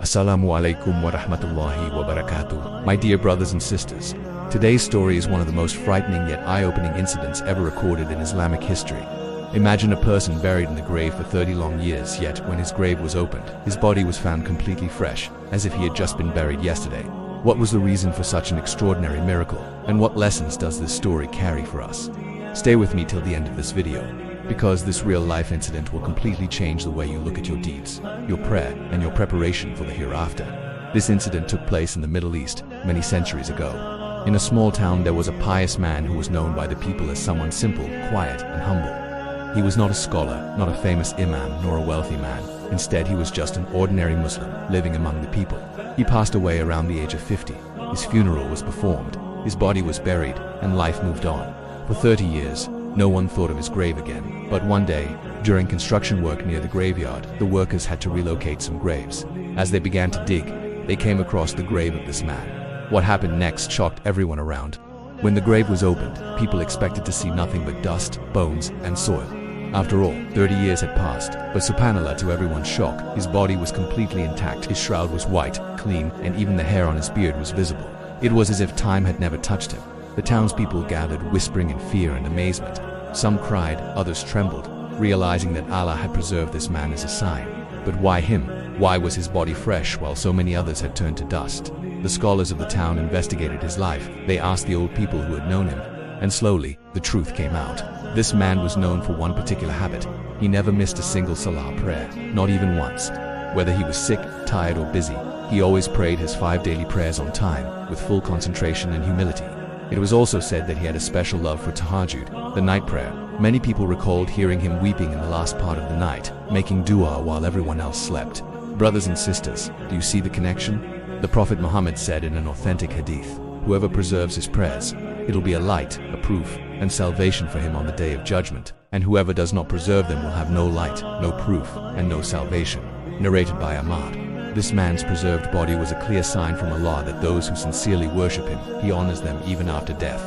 Assalamu alaikum wa rahmatullahi wa barakatuh. My dear brothers and sisters, today's story is one of the most frightening yet eye-opening incidents ever recorded in Islamic history. Imagine a person buried in the grave for 30 long years, yet when his grave was opened, his body was found completely fresh, as if he had just been buried yesterday. What was the reason for such an extraordinary miracle, and what lessons does this story carry for us? Stay with me till the end of this video, because this real-life incident will completely change the way you look at your deeds, your prayer, and your preparation for the hereafter. This incident took place in the Middle East, many centuries ago. In a small town there was a pious man who was known by the people as someone simple, quiet, and humble. He was not a scholar, not a famous Imam, nor a wealthy man. Instead, he was just an ordinary Muslim, living among the people. He passed away around the age of 50. His funeral was performed, his body was buried, and life moved on. For 30 years, no one thought of his grave again. But one day, during construction work near the graveyard, the workers had to relocate some graves. As they began to dig, they came across the grave of this man. What happened next shocked everyone around. When the grave was opened, people expected to see nothing but dust, bones, and soil. After all, 30 years had passed, but SubhanAllah, to everyone's shock, his body was completely intact. His shroud was white, clean, and even the hair on his beard was visible. It was as if time had never touched him. The townspeople gathered, whispering in fear and amazement. Some cried, others trembled, realizing that Allah had preserved this man as a sign. But why him? Why was his body fresh while so many others had turned to dust? The scholars of the town investigated his life. They asked the old people who had known him, and slowly, the truth came out. This man was known for one particular habit. He never missed a single salah prayer, not even once. Whether he was sick, tired, or busy, he always prayed his 5 daily prayers on time, with full concentration and humility. It was also said that he had a special love for tahajjud, the night prayer. Many people recalled hearing him weeping in the last part of the night, making dua while everyone else slept. Brothers and sisters, do you see the connection? The Prophet Muhammad said in an authentic hadith, "Whoever preserves his prayers, it'll be a light, a proof, and salvation for him on the day of judgment. And whoever does not preserve them will have no light, no proof, and no salvation." Narrated by Iman. This man's preserved body was a clear sign from Allah that those who sincerely worship him, he honors them even after death.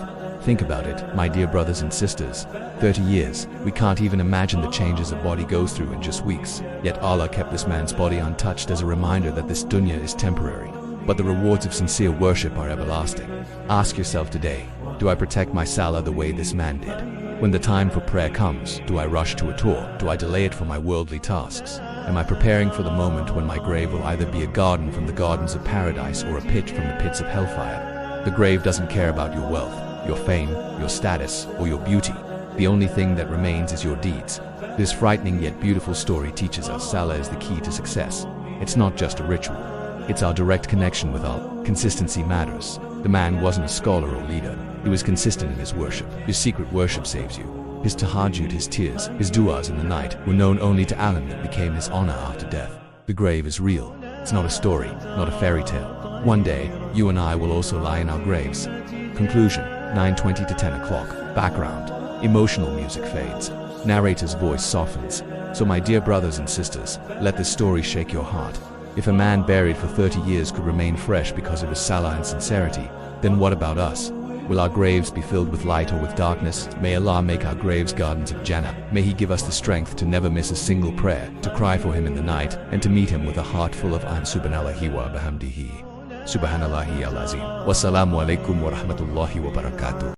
Think about it, my dear brothers and sisters. 30 years, we can't even imagine the changes a body goes through in just weeks. Yet Allah kept this man's body untouched as a reminder that this dunya is temporary, but the rewards of sincere worship are everlasting. Ask yourself today, do I protect my salah the way this man did? When the time for prayer comes, do I rush to it, or do I delay it for my worldly tasks? Am I preparing for the moment when my grave will either be a garden from the gardens of paradise or a pit from the pits of hellfire? The grave doesn't care about your wealth, your fame, your status, or your beauty. The only thing that remains is your deeds. This frightening yet beautiful story teaches us salah is the key to success. It's not just a ritual. It's our direct connection with Allah. Consistency matters. The man wasn't a scholar or leader. He was consistent in his worship. His secret worship saves you. His tahajjud, his tears, his du'as in the night were known only to Allah that became his honor after death. The grave is real. It's not a story, not a fairy tale. One day, you and I will also lie in our graves. Conclusion, 9:20 to 10 o'clock. Background, emotional music fades. Narrator's voice softens. So my dear brothers and sisters, let this story shake your heart. If a man buried for 30 years could remain fresh because of his salah and sincerity, then what about us? Will our graves be filled with light or with darkness? May Allah make our graves gardens of Jannah. May He give us the strength to never miss a single prayer, to cry for Him in the night, and to meet Him with a heart full of Subhanallah wa bihamdihi. Subhanallahi al-azim. Wassalamu alaikum wa rahmatullahi wa barakatuh.